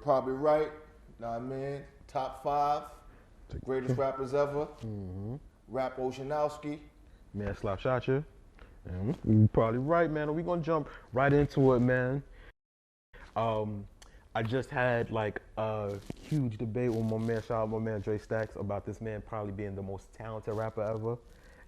probably right. Know what I mean? Top 5 greatest rappers ever. Rap Oceanowski. Man, Slapshot you. You probably right, man. We're gonna jump right into it, man. I just had like a huge debate with my man, shout out my man Dre Stacks, about this man probably being the most talented rapper ever.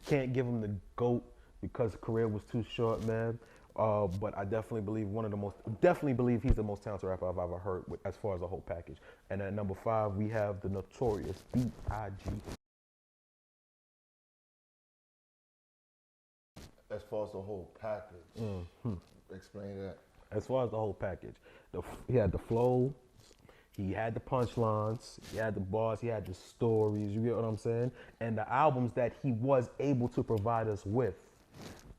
Can't give him the GOAT because his career was too short, man. But I definitely believe he's the most talented rapper I've ever heard with, as far as the whole package. And at number 5, we have the notorious B.I.G. As far as the whole package. Explain that. As far as the whole package, he had the flow, he had the punchlines, he had the bars, he had the stories, you get what I'm saying? And the albums that he was able to provide us with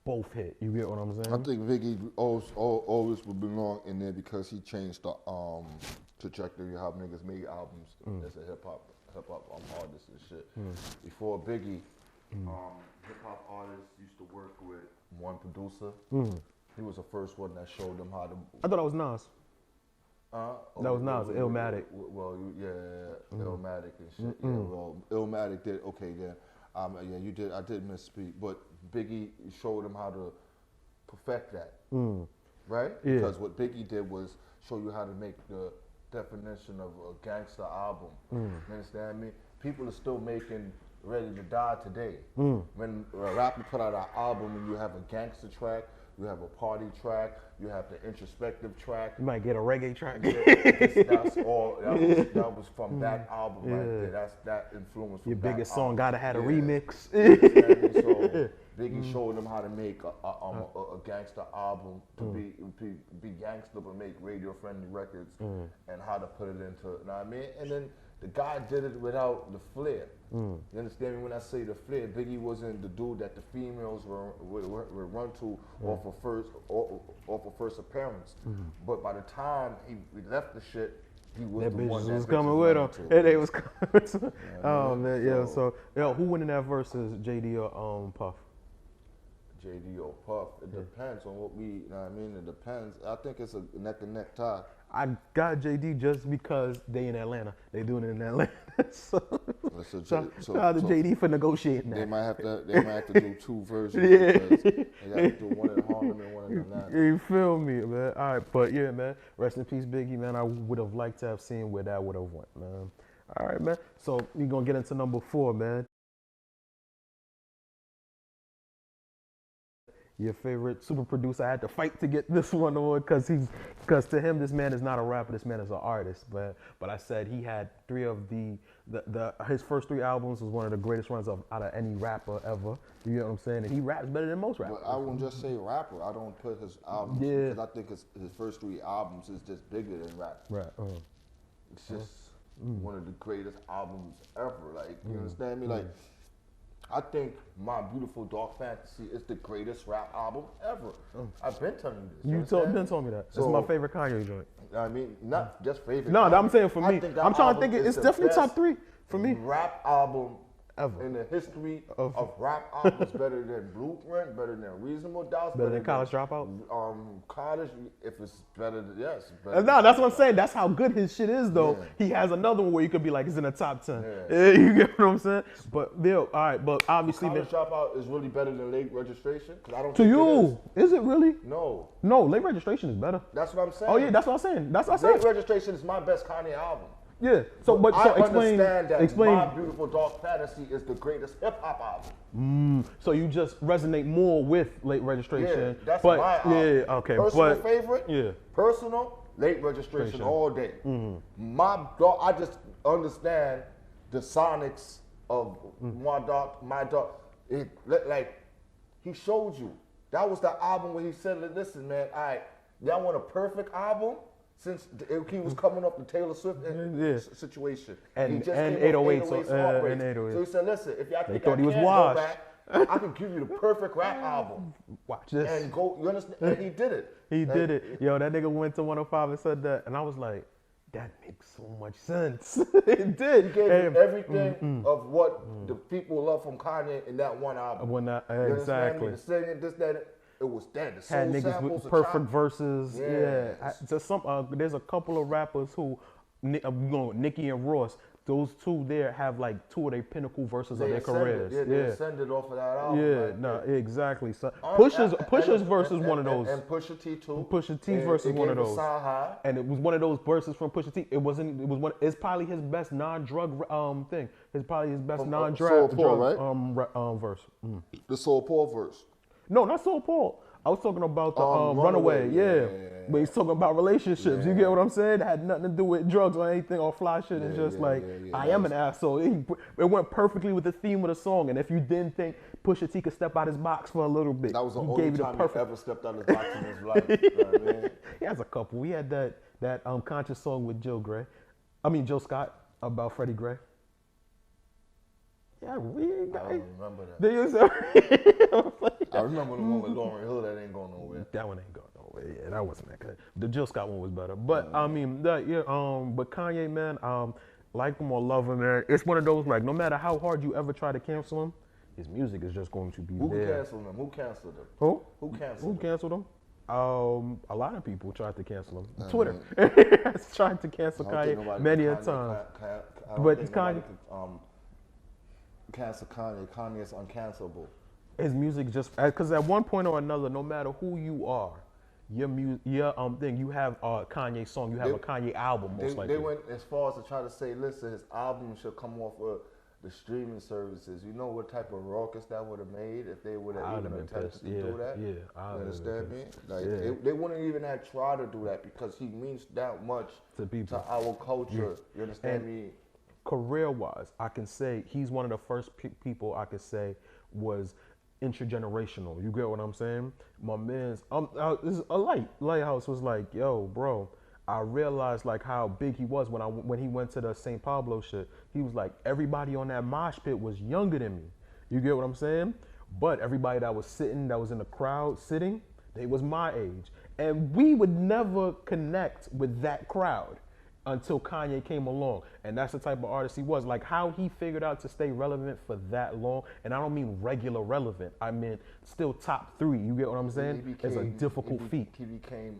both hit, you get what I'm saying? I think Biggie always would belong in there because he changed the trajectory of how niggas made albums as a hip hop artist and shit. Before Biggie, hip hop artists used to work with one producer. He was the first one that showed them how to. I thought that was Nas. That was Nas, Illmatic. Well, Illmatic and shit. Yeah, well, Illmatic did okay then. Yeah, you did. I did misspeak, but Biggie showed him how to perfect that, right? Yeah. Because what Biggie did was show you how to make the definition of a gangster album. You understand me? People are still making Ready to Die today. When a rapper put out an album and you have a gangster track, you have a party track, you have the introspective track. You might get a reggae track. That's all. That was from that album right there. That's that influence. From Your that biggest song album. gotta have a remix. So Biggie showed them how to make a gangster album to be gangster but make radio friendly records and how to put it into. You know what I mean? And then the guy did it without the flair. You understand me when I say the flair? Biggie wasn't the dude that the females would run to off of first appearance. But by the time he left the shit, he was That the one bitch that was coming with him. And they was coming to oh man, yeah. So who winning that versus JD or Puff? JD or Puff. It depends on what we, you know what I mean? It depends. I think it's a neck and neck tie. I got JD just because they in Atlanta. They doing it in Atlanta. so shout out to JD for negotiating that. They might have to do 2 versions. Because they got to do one in Harlem and one in Atlanta. You feel me, man? All right, but yeah, man. Rest in peace, Biggie, man. I would have liked to have seen where that would have went, man. All right, man. So we gonna get into number 4, man. Your favorite super producer. I had to fight to get this one on because to him this man is not a rapper, this man is an artist. But I said he had 3 of his first 3 albums was one of the greatest runs out of any rapper ever. You know what I'm saying? And he raps better than most rappers. But I won't just say rapper. I don't put his albums because I think his first 3 albums is just bigger than rap. Right. It's just one of the greatest albums ever. Like you understand me? Like. I think My Beautiful Dark Fantasy is the greatest rap album ever. I've been telling you this. Been telling me that. It's my favorite Kanye joint. I mean, not just favorite. No, I'm saying for me. I'm trying to think. It's definitely top 3 for me. Rap album ever in the history of rap albums, better than Blueprint, better than Reasonable Doubt, better than College Dropout. College, if it's better, yes. No, that's what I'm saying. That's how good his shit is, though. Yeah. He has another one where you could be like, it's in the top 10. Yeah. You get what I'm saying? But Bill, all right, but obviously, College Dropout is really better than Late Registration. I don't. To you, is it really? No. No, Late Registration is better. That's what I'm saying. Oh yeah, that's what I'm saying. That's what I'm saying. Late Registration is my best Kanye album. Yeah. So explain. My Beautiful Dark Fantasy is the greatest hip hop album. So you just resonate more with Late Registration. Yeah, that's my album. Yeah. Okay. Personal favorite. Yeah. Personal. Late Registration all day. I just understand the sonics of my dog. It like he showed you. That was the album where he said, "Listen, man, y'all want a perfect album." Since he was coming up the Taylor Swift situation. And he just 808s. So he said, listen, if y'all think I can't go back, I can give you the perfect rap album. Watch this. And go, you understand? And he did it. He did it. Yo, that nigga went to 105 and said that. And I was like, that makes so much sense. It did. He gave him everything of what the people love from Kanye in that one album. Exactly. The singing, this, that, it was dead. The soul had niggas samples, with perfect verses. Yeah. There's a couple of rappers who Nicki and Ross. Those two there have like two of their pinnacle verses of their careers. Yeah, they ascended off of that album. Yeah, like, no, exactly. So and- Pusha's and- verse is and- one of those. And Pusha T too. Pusha T And verse is it one of gave those. Side High. And it was one of those verses from Pusha T. It wasn't. It was one. It's probably his best non-drug thing. It's probably his best From, non-drug Soul Paul, right? verse. Mm. The Soul Paul verse. No, not Soul Paul. I was talking about the Runaway. Runaway. Yeah. But he's talking about relationships. You get what I'm saying? It had nothing to do with drugs or anything or fly shit. It's just I am an asshole. It went perfectly with the theme of the song. And if you didn't think Pusha T could step out his box for a little bit, That was the he only gave you time the he perfect. ever stepped out of his box in his life. You know what I mean? He has a couple. We had that conscious song with Joe Scott about Freddie Gray. Yeah, we ain't got. I don't remember that. They used to- I remember the one with Lauryn Hill that ain't going nowhere. That one ain't going nowhere. Yeah, that wasn't that good. The Jill Scott one was better. But I mean, but Kanye, man, like him or love him, man, it's one of those like no matter how hard you ever try to cancel him, his music is just going to be Who there. canceled him? Who canceled him? Who? Who canceled Who him? canceled him? A lot of people tried to cancel him. Twitter has tried to cancel I don't think Kanye nobody many can a time. I don't But think Kanye- nobody can, cancel Kanye. Kanye is uncancelable. His music just because at one point or another, no matter who you are, your thing, you have a Kanye song, you have a Kanye album most likely. They went as far as to try to say, listen, his album should come off of the streaming services. You know what type of ruckus that would have made if they would have I'd even have been attempted pissed. to do that? Yeah, You I'd have understand been me? pissed. Like Yeah. they wouldn't even have tried to do that because he means that much To people. to our culture. You understand And- me? Career-wise, I can say he's one of the first people I could say was intergenerational. You get what I'm saying? My man's this is a Lighthouse was like, yo, bro. I realized like how big he was when he went to the St. Pablo shit. He was like everybody on that mosh pit was younger than me. You get what I'm saying? But everybody that was sitting, that was in the crowd sitting, they was my age, and we would never connect with that crowd until Kanye came along. And that's the type of artist he was. Like how he figured out to stay relevant for that long. And I don't mean regular relevant. I mean still top 3. You get what I'm saying? It's a difficult feat. He became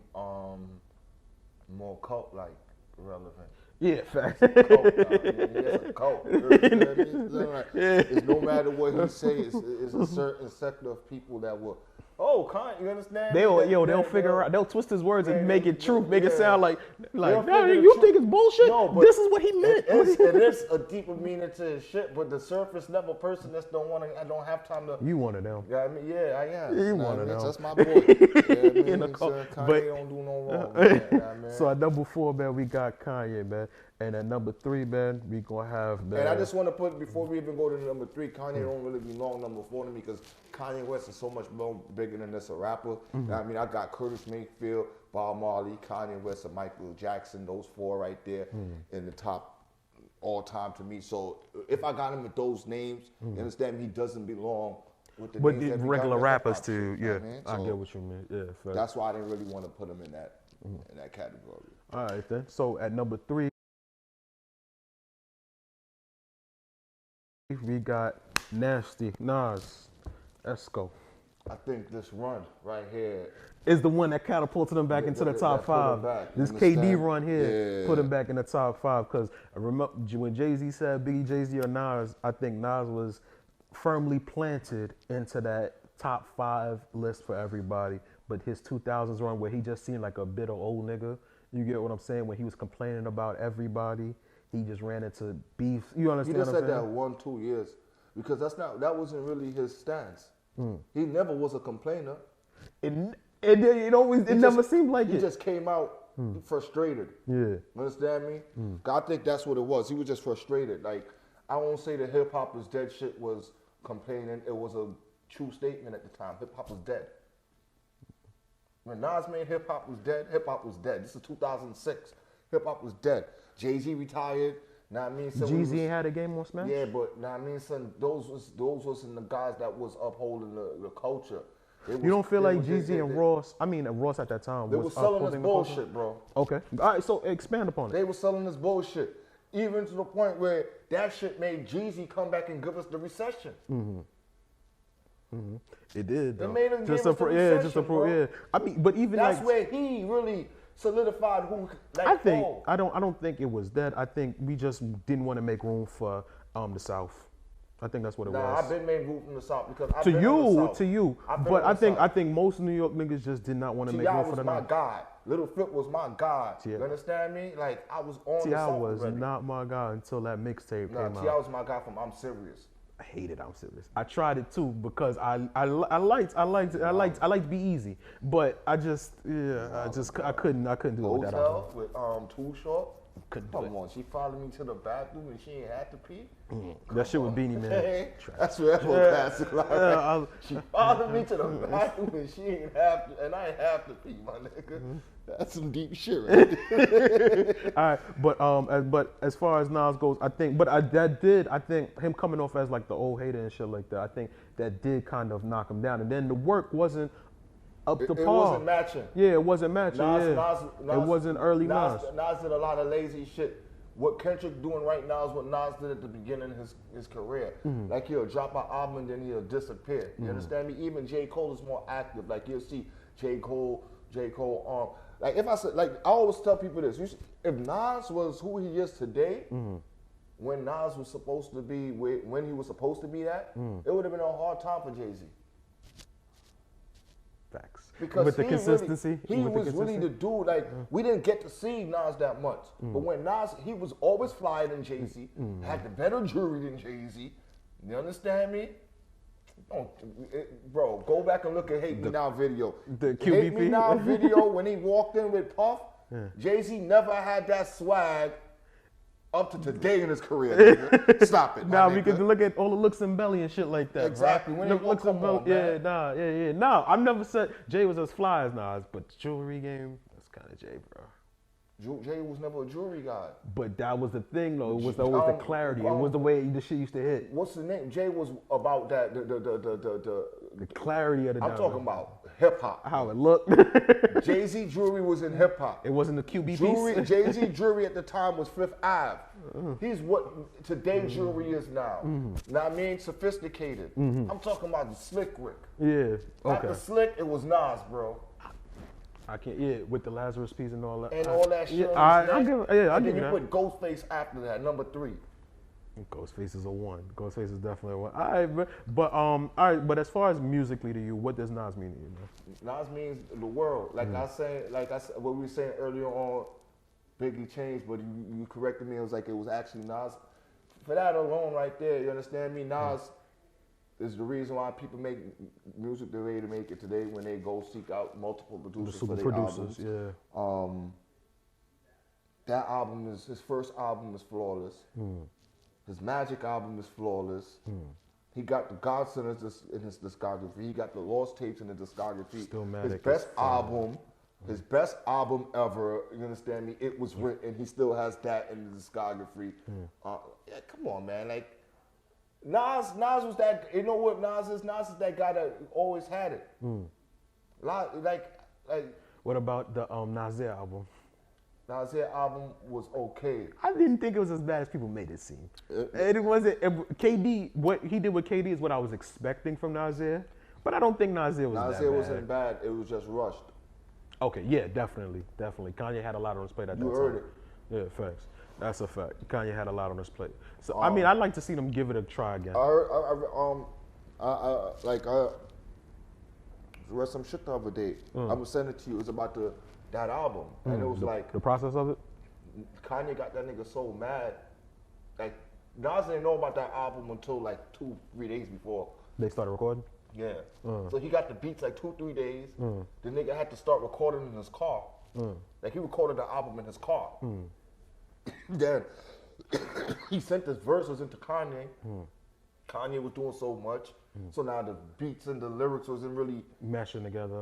more cult-like relevant. Yeah, fact. Cult, it's a cult. You know what I mean? It's no matter what he say, it's a certain sector of people that will. Oh, Kanye, you understand? They'll figure out. They'll twist his words and make it truth. Make it sound like They'll no, figure the you truth. think it's bullshit. No, but this is what he meant. It is a deeper meaning to his shit, but the surface level person that I don't have time to. You one of them. Yeah, I mean, yeah, I am. You know one what I of mean? them. That's my boy. Yeah, In man, a cult. Kanye But- don't do no wrong. Man, you know what I mean? So at number 4, man, we got Kanye, man, and at number 3, man, we gonna have. Man, And I just want to put, before we even go to number 3, Kanye don't really belong number 4 to me because Kanye West is so much more bigger than just a rapper. I mean, I got Curtis Mayfield, Bob Marley, Kanye West, and Michael Jackson, those 4 right there in the top all time to me. So if I got him with those names, you understand he doesn't belong with the but names the that we got regular in the rappers hip-hop too. shit, you know Yeah, what I mean? I So get what you mean. Yeah, fact. that's why I didn't really want to put him in that category. All right then. So at number 3, we got Nasty Nas. Let's go. I think this run right here, Is the one that catapulted him back into the top that put him 5. back, This you KD understand? run here Yeah. put him back in the top 5 because I remember when Jay-Z said Biggie, Jay-Z, or Nas, I think Nas was firmly planted into that top 5 list for everybody. But his 2000s run where he just seemed like a bitter old nigga, you get what I'm saying? When he was complaining about everybody, he just ran into beef. You he understand just what I'm said that saying? 1-2 years because that wasn't really his stance. He never was a complainer. It never seemed like He it. just came out frustrated. Yeah. You understand me? I think that's what it was. He was just frustrated. Like, I won't say the hip hop is dead shit was complaining. It was a true statement at the time. Hip hop was dead. When Nas made hip hop was dead, hip hop was dead. This is 2006. Hip hop was dead. Jay-Z retired. Know what I mean? So Jeezy ain't had a game on Smash? yeah, but know what I mean, son, those wasn't the guys that was upholding the culture. You don't feel like Jeezy and Ross, Ross at that time They was were selling this upholding the culture? bullshit, bro. Okay. All right, so expand upon it. They were selling this bullshit. Even to the point where that shit made Jeezy come back and give us the recession. It did, though. made him just give us to the yeah, just to recession, prove, bro. yeah. I mean, but even That's like, where he really solidified who. Like, I think oh, I don't think it was that. I think we just didn't want to make room for the South. I think that's what it nah, was. I've been made root from the South because I've To been in the you, South. to you. I've been But in I the think South. most New York niggas just did not want to make T.I. room for was the my North. God. Little Flip was my God. Yeah. You understand me? Like I was on the T.I. South was already. not my guy until that mixtape Nah, came T.I. out. was my guy from I'm Serious. I hated I'm Serious. I tried it too because I liked Be Easy, but I couldn't do it with that album. Hotel with Too Short. Couldn't do it. Come on, she followed me to the bathroom and she ain't had to pee. That shit with Beanie Man. That's what classic line. Yeah, She followed me to the bathroom and she ain't have to, and I ain't have to pee, my nigga. That's some deep shit, right there. All right, but as far as Nas goes, I think, I think him coming off as like the old hater and shit like that, I think that did kind of knock him down. And then the work wasn't up to par. It wasn't matching. Yeah, it wasn't matching. Nas, it wasn't early Nas. Nas did a lot of lazy shit. What Kendrick doing right now is what Nas did at the beginning of his career. Like he'll drop an album and then he'll disappear. You understand me? Even J. Cole is more active. Like you'll see J. Cole, like if I said, like I always tell people this, if Nas was who he is today, when Nas was supposed to be, when he was supposed to be that, it would have been a hard time for Jay-Z. Facts. Because with the consistency, he was really the dude. Like we didn't get to see Nas that much, but when Nas, he was always flyer than Jay-Z, had the better jewelry than Jay-Z. You understand me? Bro, go back and look at Hate Me Now video. The QBP? Hate Me Now video when he walked in with Puff, Jay-Z never had that swag up to today in his career. Nigga. Stop it. Nah, my we nigga. could look at all the looks and belly and shit like that. Exactly. Right? When they Looks come and belly, on, yeah, man. nah. I've never said Jay was as fly as Nas, but the jewelry game, that's kind of Jay, bro. Jay was never a jewelry guy. But that was the thing, though. It was always the clarity. It was the way the shit used to hit. What's the name? Jay was about that. The clarity of the. I'm talking about hip hop. how it looked. Jay-Z jewelry was in hip hop. It wasn't the QB Jewelry, piece. Jay-Z jewelry at the time was Fifth Ave. He's what today's jewelry is now. Know what I mean? Sophisticated. I'm talking about the slick Rick. Yeah. After Okay. slick, it was Nas, bro. I can't. Yeah, with the Lazarus piece and all that. And all that shit. Yeah, on his I'll neck. give. Yeah, I'll And give then you you that. put Ghostface after that, number 3. Ghostface is a 1. Ghostface is definitely a 1. All right, all right. But as far as musically to you, what does Nas mean to you, man? Nas means the world. Like I said, what we were saying earlier on, Biggie changed, but you corrected me. It was like it was actually Nas. For that alone, right there, you understand me? Nas is the reason why people make music the way they make it today. When they go seek out multiple The producers super for their producers, albums. yeah. That album is his first album is flawless. His Magic album is flawless. He got the Godson in his discography. He got the Lost Tapes in the discography. Stillmatic His is best fire. album ever. You understand me? It was written. He still has that in the discography. Yeah, come on, man. Like Nas was that. You know what Nas is? Nas is that guy that always had it. Like What about the Nasir album? Nasir album was okay. I didn't think it was as bad as people made it seem. It wasn't. KD, what he did with KD is what I was expecting from Nasir, but I don't think Nasir was that Nasir bad. wasn't bad. It was just rushed. Okay, yeah, definitely. Kanye had a lot on his plate at that time. You heard it. Yeah, facts. That's a fact. Kanye had a lot on his plate. So I mean, I'd like to see them give it a try again. I read some shit the other day. I'm gonna send it to you. It's about that album, and it was like The process of it. Kanye got that nigga so mad. Like Nas didn't know about that album until like 2-3 days before. They started recording. Yeah. So he got the beats like 2-3 days. The nigga had to start recording in his car. Like he recorded the album in his car. Then he sent his verses into Kanye. Kanye was doing so much. So now the beats and the lyrics wasn't really. Mashing together.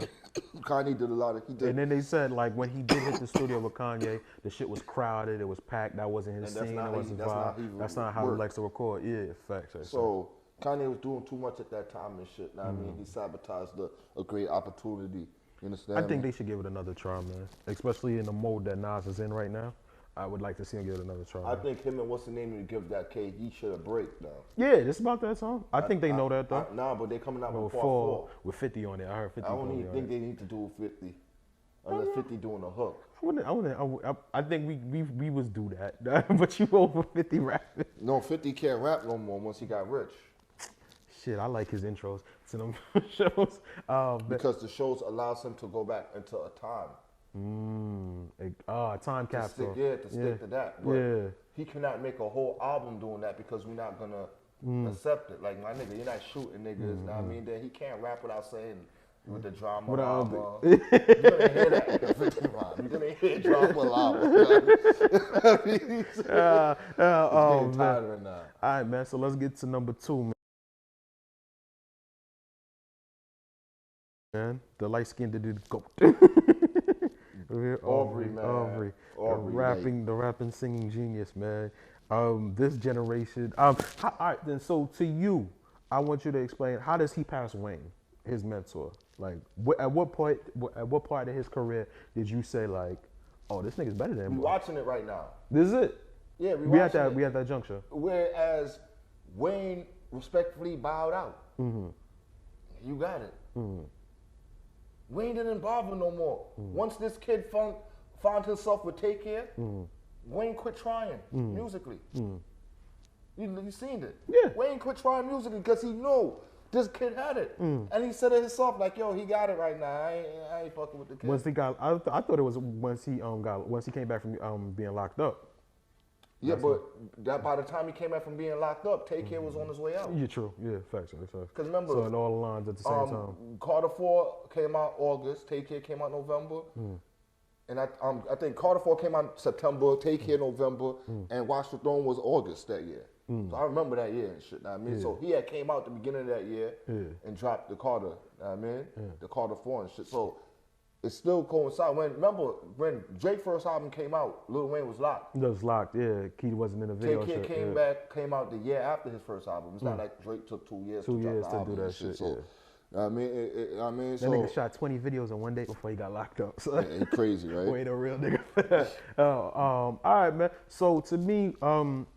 Kanye did a lot of. He did. And then they said, like, when he did hit the studio with Kanye, the shit was crowded, it was packed, that wasn't his And that's scene, not that how wasn't he- his that's not vibe. how he That's not how he work. likes to record. Yeah, facts. Right, So Kanye was doing too much at that time and shit. Know what I mean, he sabotaged a great opportunity. You understand? I think they should give it another try, man. Especially in the mode that Nas is in right now. I would like to see him give it another try. I man. think him and what's the name to give that KD shit a break now. Yeah, it's about that song. I think they know that, though. Nah, but they coming out With with part 4. with 50 on it. I heard 50 I don't on even it. think they need to do 50. Unless 50 doing a hook. I think we was do that, but you over 50 rapping. No, 50 can't rap no more once he got rich. Shit, I like his intros to them shows. Because the shows allows him to go back into a time. Time To capsule. stick to that. But Yeah. he cannot make a whole album doing that because we're not gonna accept it. Like, my nigga, you're not shooting niggas. Know what I mean? Then he can't rap without saying with the drama lava. You're gonna hear that in the 50 rhyme. You're gonna hear drama lava. He's getting tired of it now. All right, man. So let's get to number 2, man. The light skinned dude goat. Aubrey, man. Aubrey, Aubrey, the rapping, singing genius, man. This generation. All right, then. So to you, I want you to explain, how does he pass Wayne, his mentor? Like, at what part of his career did you say, like, oh, this nigga's better than him? We watching it right now. This is it. Yeah, We at that juncture. Whereas Wayne respectfully bowed out. You got it. Wayne didn't bother no more. Once this kid found himself with Take Care, Wayne quit trying musically. You seen it. Yeah. Wayne quit trying musically because he knew this kid had it. And he said it himself, like, yo, he got it right now. I ain't fucking with the kid. Once he got, I thought it was once he came back from being locked up. Yeah, but that by the time he came back from being locked up, Take Care was on his way out. Yeah, true. Yeah, facts. Because remember, so in all the lines at the same time. Carter 4 came out August, Take Care came out November. And I think Carter 4 came out September, Take Care November, and Watch the Throne was August that year. So I remember that year and shit. Know what I mean, so he had came out the beginning of that year and dropped the Carter. Know what I mean, the Carter 4 and shit. So it still coincides. Remember when Drake's first album came out, Lil Wayne was locked. It was locked. Yeah, Key wasn't in the video. Take Care came out the year after his first album. It's not like Drake took 2 years. To drop the do that and shit. So, I mean, that nigga shot 20 videos in one day before he got locked up. So it's crazy, right? Wait, a real nigga for that. All right, man. So to me,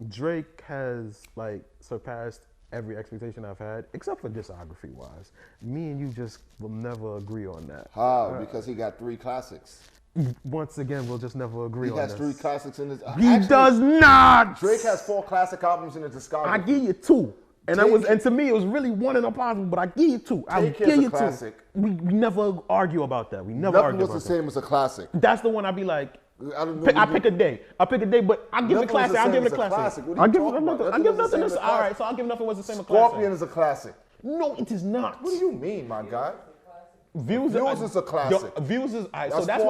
Drake has like surpassed every expectation I've had, except for discography wise. Me and you just will never agree on that. How? Because he got 3 classics. Once again, we'll just never agree on this. He has 3 classics in his. He does not. Drake has 4 classic albums in his discography. I give you 2. And to me, it was really 1 and impossible, but I give you 2. I give you 2. Classic. We never argue about that. We never argue about that. Nothing was the same as a classic. That's the one I'd be like, I pick a day. but I'll give it a classic. I'll give it a classic. I'll give nothing. All right, so I'll give nothing was the same as classic. Scorpion is a classic. No, it is not. What do you mean, my guy? Views is a classic. Views is, all right, so that's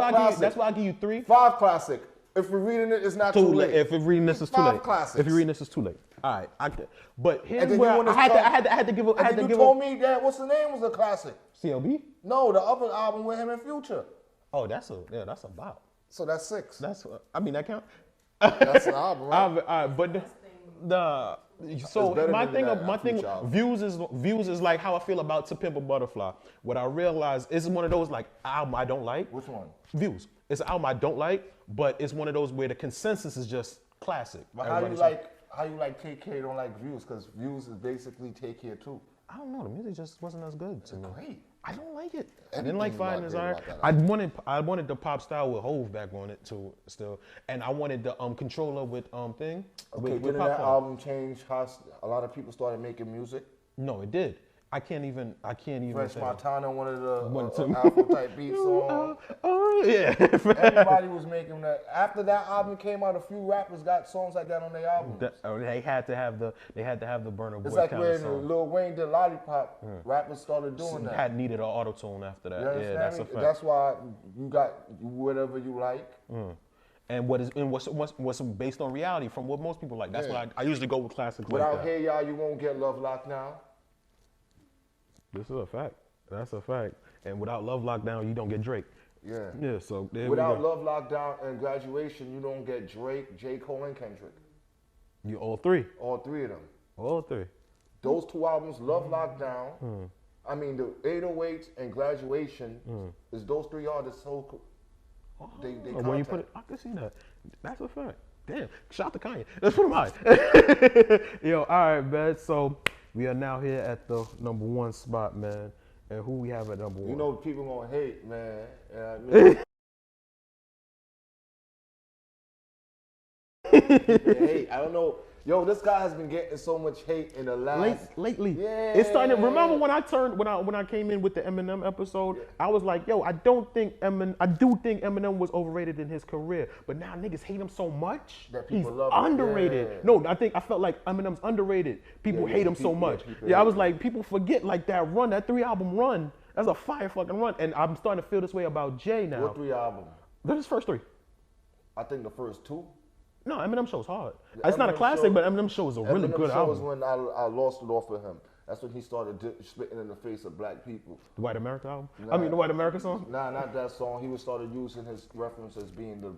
why I give you 3. 5 classic. If we're reading it, it's not too late. If we're reading this, it's too late. 5 classics. If you're reading this, it's too late. All right, but here's then where I had to give it. You told me that what's the name was a classic. CLB? No, the other album with him and Future. Oh, that's a bop. So that's 6. That count. That's the album, right? But my thing, views is like how I feel about To Pimp a Butterfly. What I realized is one of those like album I don't like. Which one? Views. It's an album I don't like, but it's one of those where the consensus is just classic. But how you like Take Care, don't like Views? Because Views is basically Take Care too. I don't know. The music just wasn't as good to me. Great. I don't like it. I didn't like Finding His Iron. I wanted the pop style with Hove back on it too, still, and I wanted the Controller with thing. Okay, didn't that album change how a lot of people started making music? No, it did. I can't even. French Montana, one of the Afro type beats on. Yeah. Everybody was making that. After that album came out, a few rappers got songs like that on their albums. They had to have the Burna Boy. It's like when Lil Wayne did Lollipop, rappers started doing that. Had needed an auto tune after that. Yeah, that's a fact. That's why you got whatever you like. And what's based on reality from what most people like. That's why I usually go with classics. Without like that. Hey Y'all, you won't get Love Locked Now. This is a fact. That's a fact. And without Love Lockdown, you don't get Drake. Yeah. Yeah, so there without Love Lockdown and Graduation, you don't get Drake, J. Cole, and Kendrick. You all 3. All 3 of them. All 3. Those 2 albums, Love Lockdown, I mean the 808s and Graduation, is those 3 artists so they when you put it, I can see that. That's a fact. Damn, shout to Kanye. Let's put him high. Yo, all right, man. So we are now here at the number 1 spot, man. And who we have at number 1? You know people gonna hate, man. People hate. I don't know. Yo, this guy has been getting so much hate in the last. Lately, Yeah. it's starting. Remember when I came in with the Eminem episode? I was like, yo, I do think Eminem was overrated in his career, but now niggas hate him so much. That He's people love him. underrated. Yeah. No, I felt like Eminem's underrated. People hate him so much. people Yeah, I hate was him. like, people forget like that 3-album run. That's a fire fucking run, and I'm starting to feel this way about Jay now. What 3 albums? They're his first 3. I think the first 2. No, Eminem Show's hard. The It's not a Eminem classic, Show- but Eminem Show is a really Eminem good Show was album. when I lost it off of him. That's when he started spitting in the face of black people. The White America album? Nah. The White America song? Nah, not that song. He was started using his reference as being the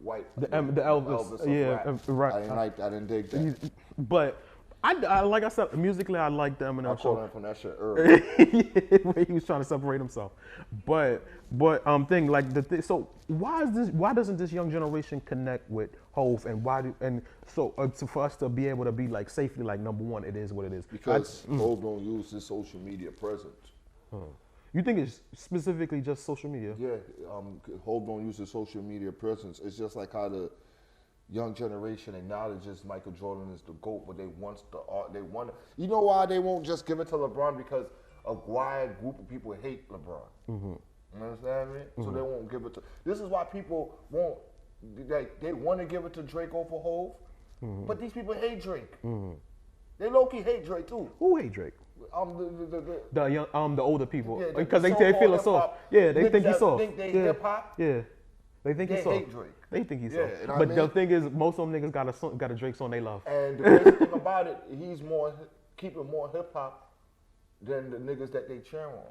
white, The Elvis, of yeah, rap. right. I didn't dig that. But I like I said, musically I like the I Eminem called Show. him from that shit early. Where he was trying to separate himself. But so why doesn't this young generation connect with Hov, and for us to be able to be like safely like number one, it is what it is. Because Hov don't use his social media presence. You think it's specifically just social media? Yeah, Hov don't use his social media presence. It's just like how the young generation acknowledges Michael Jordan is the GOAT, but they want the art. They want. You know why they won't just give it to LeBron? Because a wide group of people hate LeBron. You understand me? So they won't give it to. This is why people won't. They want to give it to Drake over Hov, but these people hate Drake. They low key hate Drake too. Who hate Drake? The older people, Yeah, because they so-called feel soft. hip-hop Yeah, they niggas think he's that soft. think they yeah. hip-hop, Yeah, they think they he's soft. hate Drake. They think he's Yeah, soft. you know what But I the mean? thing is, most of them niggas got a Drake song they love. And the crazy thing about it, he's keeping more hip hop than the niggas that they cheer on.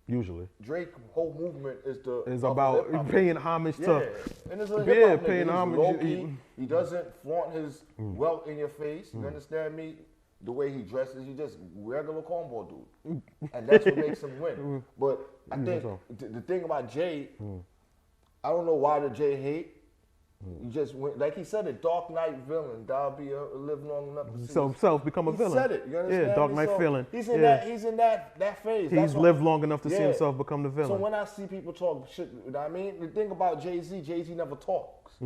Usually, Drake whole movement is it's of about hip-hop. paying homage Yeah, to. and it's a Yeah, hip hop paying nigga. homage. He's low-key. He doesn't flaunt his wealth in your face. You understand me? The way he dresses, he just regular cornball dude, and that's what makes him win. But I think so. the thing about Jay, I don't know why the Jay hate. You just went, like he said, a Dark Knight villain. That'll be live long enough to see. So himself become a He villain. said it. You understand? Yeah, Dark me? Knight So feeling. He's in Yeah. that. He's in that phase. He's That's lived what- long enough to see Yeah. himself become the So villain. when I see people talk shit, you know what I mean? The thing about Jay-Z never talks.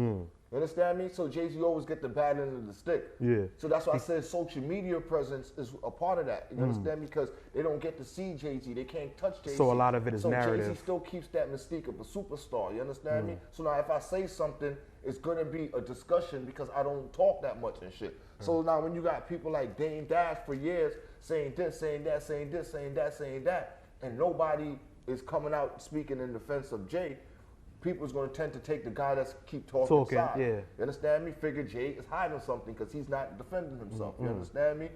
You understand me? So Jay-Z always get the bad end of the stick. Yeah. So that's why I said social media presence is a part of that. You understand me? Because they don't get to see Jay-Z. They can't touch Jay-Z. So a lot of it is so narrative. Jay-Z still keeps that mystique of a superstar. You understand me? So now if I say something, it's going to be a discussion because I don't talk that much and shit. So now when you got people like Dame Dash for years saying this, saying that, saying this, saying that, saying that, and nobody is coming out speaking in defense of Jay, people's going to tend to take the guy that's keep talking side. yeah. You understand me? Figure Jay is hiding something because he's not defending himself. You understand me?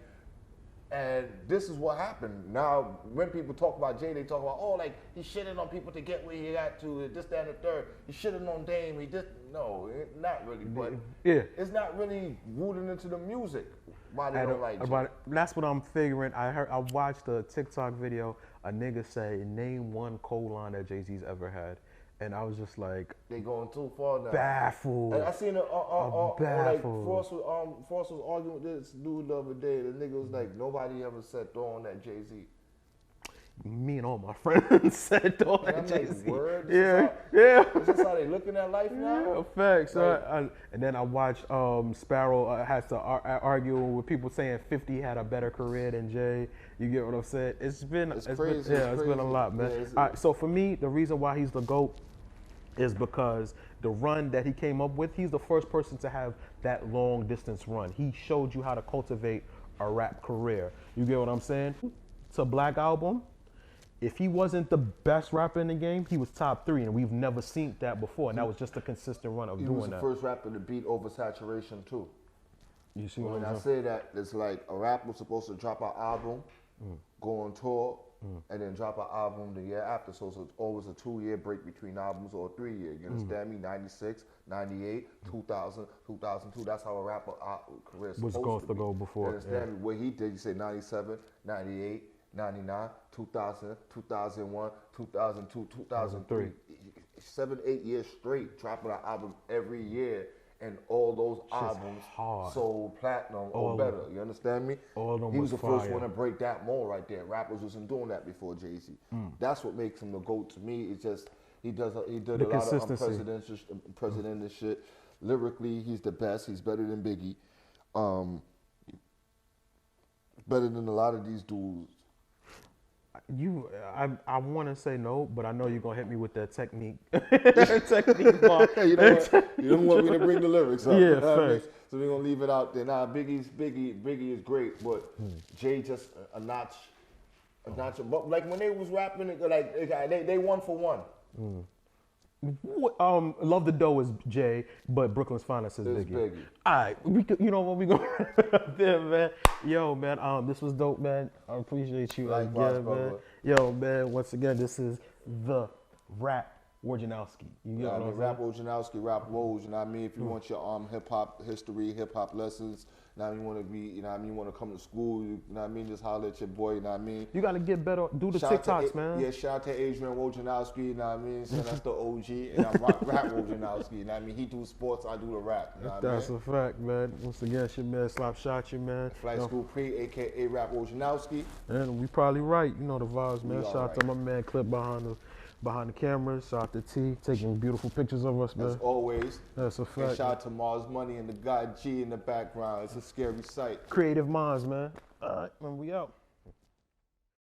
And this is what happened. Now, when people talk about Jay, they talk about, oh, like, he shitted on people to get where he got to, this, that, and the third. He shitted on Dame. No, not really. But Yeah. it's not really rooted into the music. Why they don't like Jay. That's what I'm figuring. I watched a TikTok video. A nigga say, name one cold line that Jay-Z's ever had. And I was just like, They going too far now. baffled. And I seen it like baffled. Frost was arguing with this dude the other day. The nigga was like, nobody ever said throw on that Jay-Z. Me and all my friends said all And that I'm Jay-Z. like, word? Yeah. Is this how they looking at life now? Yeah, facts. Like- And then I watched Sparrow has to argue with people saying 50 had a better career than Jay. You get what I'm saying? It's been It's been, crazy, yeah, it's it's been a crazy. lot, man. Yeah, it's- All right, so for me, the reason why he's the GOAT is because the run that he came up with, he's the first person to have that long distance run. He showed you how to cultivate a rap career. You get what I'm saying? It's a Black Album. If he wasn't the best rapper in the game, he was top 3, and we've never seen that before. And that was just a consistent run of He doing was the that. first rapper to beat Oversaturation too. You see what When I'm I saying? say that, it's like a rapper supposed to drop an album, go on tour, and then drop an album the year after. So it's always a 2-year break between albums or a 3-year. You understand me? 96, 98, 2000, 2002. That's how a rapper career is Was supposed supposed to to be. go before, You understand me? What he did, you say 97, 98, 99, 2000, 2001, 2002, 2003. 7, 8 years straight, dropping an album every year. And all those albums hard. sold platinum All or of better. You understand me? All of them He was the was first fire. one to break that mold right there. Rappers wasn't doing that before Jay-Z. That's what makes him the GOAT to me. It's just he did a lot of consistency. unprecedented shit. Lyrically, he's the best. He's better than Biggie. Better than a lot of these dudes. I want to say no, but I know you're gonna hit me with that technique. Technique bar. You don't want me to bring the lyrics up. Yeah, You know what I mean? facts. So we're gonna leave it out there. Nah, Biggie is great, but Jay just a notch above. Like when they was rapping, like they 1 for 1. Love the Dough is Jay, but Brooklyn's Finest is It's Biggie. Biggie. All right, you know what, we gonna wrap it up there, man. Yo, man, this was dope, man. I appreciate you Likewise, again, man. brother. Yo, man, once again, this is the Rap Wojnarowski. You Yeah, know I what mean, I'm Rap Wojnarowski, Rap Woj, you know what I mean? If you want your hip hop history, hip hop lessons, you know what I mean, you want to be, you know what I mean, you want to come to school, you know what I mean, just holler at your boy, you know what I mean? You gotta get better. Do the Shout out to TikToks, man. Yeah, shout out to Adrian Wojnarowski, you know what I mean? So that's the OG, and I'm Rap Wojnarowski, you know what I mean? He do sports, I do the rap, you know what I mean? That's a fact, man. Once again, it's your man Slap Shot you, man. Flight School Pre, aka Rap Wojnarowski. And we probably right. You know the vibes, man. We Shout all out to my man Clip behind the camera. Shout out to T taking beautiful pictures of us, man. As always. That's a And fact. shout out to Mars Money and the guy G in the background. It's a scary sight. Creative minds, man. All right, man, we out.